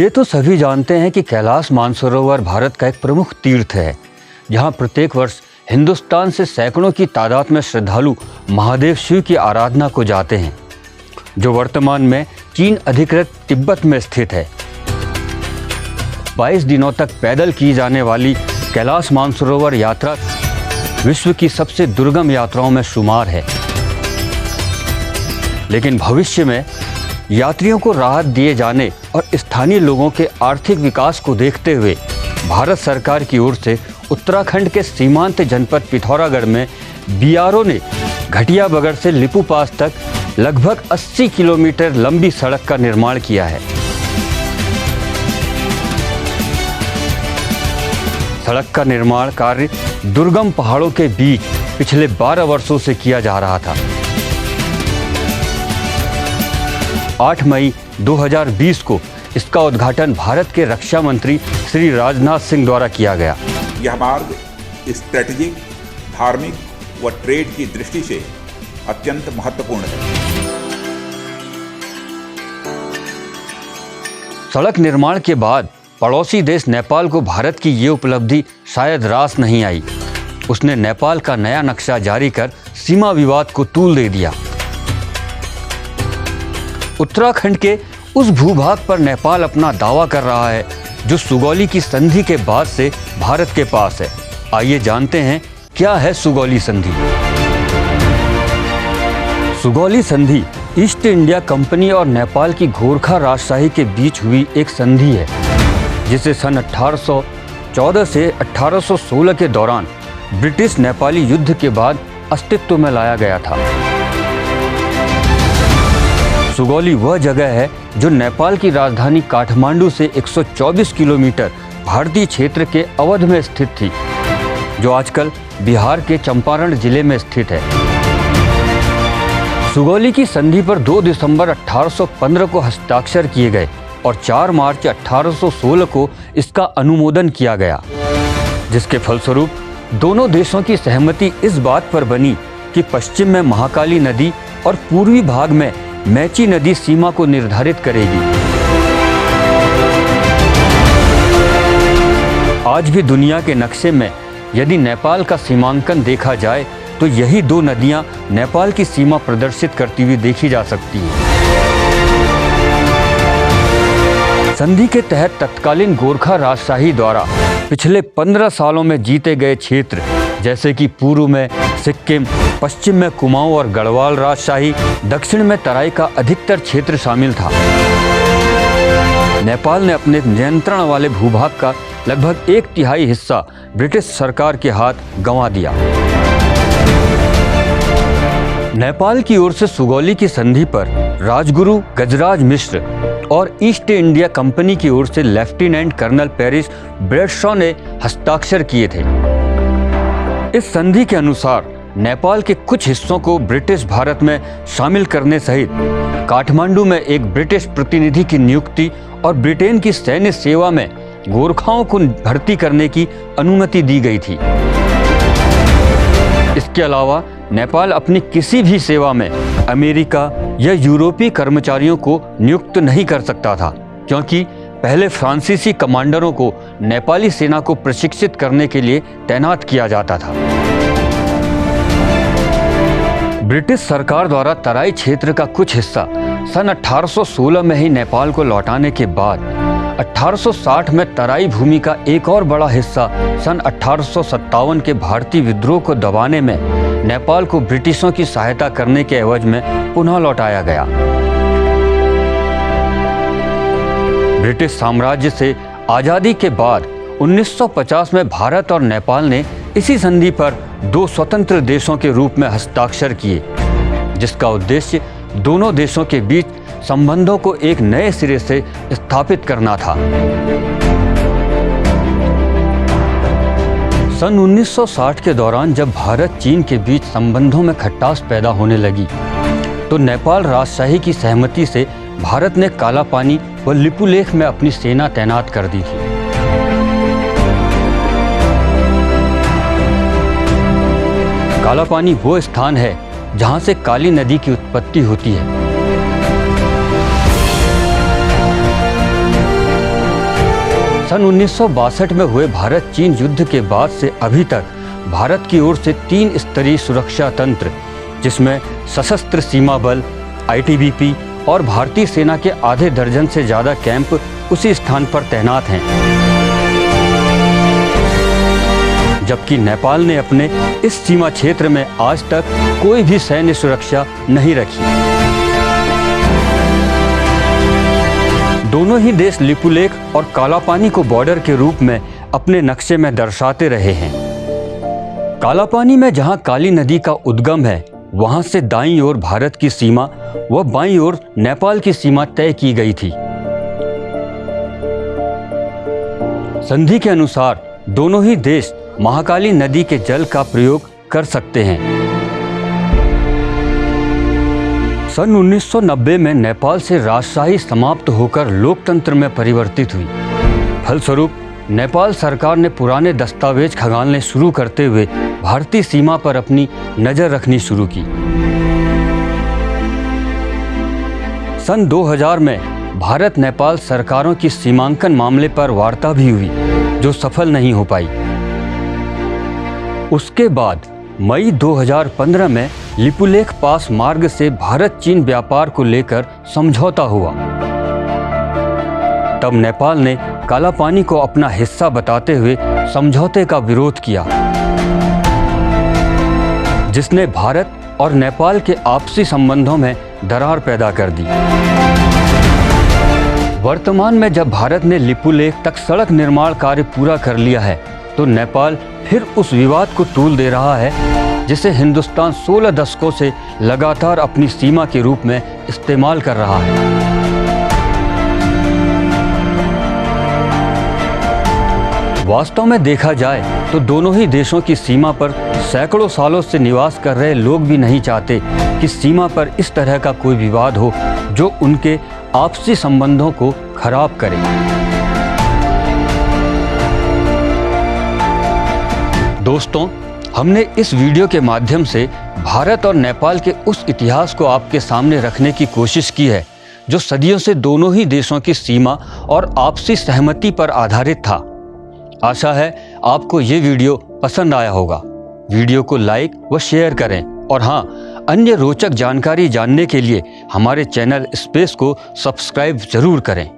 ये तो सभी जानते हैं कि कैलाश मानसरोवर भारत का एक प्रमुख तीर्थ है, जहाँ प्रत्येक वर्ष हिंदुस्तान से सैकड़ों की तादाद में श्रद्धालु महादेव शिव की आराधना को जाते हैं, जो वर्तमान में चीन अधिकृत तिब्बत में स्थित है। 22 दिनों तक पैदल की जाने वाली कैलाश मानसरोवर यात्रा विश्व की सबसे दुर्गम यात्राओं में शुमार है। लेकिन भविष्य में यात्रियों को राहत दिए जाने और स्थानीय लोगों के आर्थिक विकास को देखते हुए भारत सरकार की ओर से उत्तराखंड के सीमांत जनपद पिथौरागढ़ में बीआरओ ने घटिया बगड़ से लिपू पास तक लगभग 80 किलोमीटर लंबी सड़क का निर्माण किया है। सड़क का निर्माण कार्य दुर्गम पहाड़ों के बीच पिछले 12 वर्षों से किया जा रहा था। 8 मई 2020 को इसका उद्घाटन भारत के रक्षा मंत्री श्री राजनाथ सिंह द्वारा किया गया। यह मार्ग स्ट्रेटेजिक, धार्मिक व ट्रेड की दृष्टि से अत्यंत महत्वपूर्ण है। सड़क निर्माण के बाद पड़ोसी देश नेपाल को भारत की ये उपलब्धि शायद रास नहीं आई। उसने नेपाल का नया नक्शा जारी कर सीमा विवाद को तूल दे दिया। उत्तराखंड के उस भूभाग पर नेपाल अपना दावा कर रहा है जो सुगौली की संधि के बाद से भारत के पास है। आइए जानते हैं क्या है सुगौली संधि। सुगौली संधि ईस्ट इंडिया कंपनी और नेपाल की गोरखा राजशाही के बीच हुई एक संधि है, जिसे सन 1814 से 1816 के दौरान ब्रिटिश नेपाली युद्ध के बाद अस्तित्व में लाया गया था। सुगौली वह जगह है जो नेपाल की राजधानी काठमांडू से 124 किलोमीटर भारतीय क्षेत्र के अवध में स्थित थी, जो आजकल बिहार के चंपारण जिले में स्थित है। सुगौली की संधि पर 2 दिसंबर 1815 को हस्ताक्षर किए गए और 4 मार्च 1816 को इसका अनुमोदन किया गया, जिसके फलस्वरूप दोनों देशों की सहमति इस बात पर बनी कि पश्चिम में महाकाली नदी और पूर्वी भाग में मैची नदी सीमा को निर्धारित करेगी। आज भी दुनिया के नक्शे में यदि नेपाल का सीमांकन देखा जाए तो यही 2 नदियां नेपाल की सीमा प्रदर्शित करती हुई देखी जा सकती हैं। संधि के तहत तत्कालीन गोरखा राजशाही द्वारा पिछले 15 सालों में जीते गए क्षेत्र जैसे कि पूर्व में सिक्किम, पश्चिम में कुमाऊं और गढ़वाल राजशाही, दक्षिण में तराई का अधिकतर क्षेत्र शामिल था। नेपाल ने अपने नियंत्रण वाले भूभाग का लगभग 1/3 हिस्सा ब्रिटिश सरकार के हाथ गंवा दिया। नेपाल की ओर से सुगौली की संधि पर राजगुरु गजराज मिश्र और ईस्ट इंडिया कंपनी की ओर से लेफ्टिनेंट कर्नल पेरिस ब्रैडशॉ ने हस्ताक्षर किए थे। इस संधि के अनुसार नेपाल के कुछ हिस्सों को ब्रिटिश भारत में शामिल करने सहित काठमांडू में एक ब्रिटिश प्रतिनिधि की नियुक्ति और ब्रिटेन की सैन्य सेवा में गोरखाओं को भर्ती करने की अनुमति दी गई थी। इसके अलावा नेपाल अपनी किसी भी सेवा में अमेरिका या यूरोपीय कर्मचारियों को नियुक्त नहीं कर सकता था, क्योंकि पहले फ्रांसीसी कमांडरों को नेपाली सेना को प्रशिक्षित करने के लिए तैनात किया जाता था। ब्रिटिश सरकार द्वारा तराई क्षेत्र का कुछ हिस्सा सन 1816 में ही नेपाल को लौटाने के बाद 1860 में तराई भूमि का एक और बड़ा हिस्सा सन 1857 के भारतीय विद्रोह को दबाने में नेपाल को ब्रिटिशों की सहायता करने के एवज में पुनः लौटाया गया। ब्रिटिश साम्राज्य से आज़ादी के बाद 1950 में भारत और नेपाल ने इसी संधि पर 2 स्वतंत्र देशों के रूप में हस्ताक्षर किए, जिसका उद्देश्य दोनों देशों के बीच संबंधों को एक नए सिरे से स्थापित करना था। सन 1960 के दौरान जब भारत चीन के बीच संबंधों में खटास पैदा होने लगी, तो नेपाल राजशाही की सहमति से भारत ने काला पानी व लिपुलेख में अपनी सेना तैनात कर दी थी। काला पानी वो स्थान है जहां से काली नदी की उत्पत्ति होती है। सन 1962 में हुए भारत चीन युद्ध के बाद से अभी तक भारत की ओर से 3 स्तरीय सुरक्षा तंत्र, जिसमें सशस्त्र सीमा बल, आईटीबीपी और भारतीय सेना के आधे दर्जन से ज़्यादा कैंप उसी स्थान पर तैनात हैं, जबकि नेपाल ने अपने इस सीमा क्षेत्र में आज तक कोई भी सैन्य सुरक्षा नहीं रखी। दोनों ही देश लिपुलेख और कालापानी को बॉर्डर के रूप में अपने नक्शे में दर्शाते रहे हैं। कालापानी में जहां काली नदी का उद्गम है, वहां से दाईं ओर भारत की सीमा व बाईं ओर नेपाल की सीमा तय की गई थी। संधि के अनुसार दोनों ही देश महाकाली नदी के जल का प्रयोग कर सकते हैं। सन 1990 में नेपाल से राजशाही समाप्त होकर लोकतंत्र में परिवर्तित हुई। फलस्वरूप नेपाल सरकार ने पुराने दस्तावेज खंगालने शुरू करते हुए भारतीय सीमा पर अपनी नजर रखनी शुरू की। सन 2000 में भारत नेपाल सरकारों की सीमांकन मामले पर वार्ता भी हुई, जो सफल नहीं हो पाई। उसके बाद मई 2015 में लिपुलेख पास मार्ग से भारत चीन व्यापार को लेकर समझौता हुआ। तब नेपाल ने कालापानी को अपना हिस्सा बताते हुए समझौते का विरोध किया, जिसने भारत और नेपाल के आपसी संबंधों में दरार पैदा कर दी। वर्तमान में जब भारत ने लिपुलेख तक सड़क निर्माण कार्य पूरा कर लिया है, तो नेपाल फिर उस विवाद को तूल दे रहा है, जिसे हिंदुस्तान 16 दशकों से लगातार अपनी सीमा के रूप में इस्तेमाल कर रहा है। वास्तव में देखा जाए तो दोनों ही देशों की सीमा पर सैकड़ों सालों से निवास कर रहे लोग भी नहीं चाहते कि सीमा पर इस तरह का कोई विवाद हो जो उनके आपसी संबंधों को खराब करे। दोस्तों, हमने इस वीडियो के माध्यम से भारत और नेपाल के उस इतिहास को आपके सामने रखने की कोशिश की है, जो सदियों से दोनों ही देशों की सीमा और आपसी सहमति पर आधारित था। आशा है आपको ये वीडियो पसंद आया होगा। वीडियो को लाइक व शेयर करें, और हाँ, अन्य रोचक जानकारी जानने के लिए हमारे चैनल स्पेस को सब्सक्राइब जरूर करें।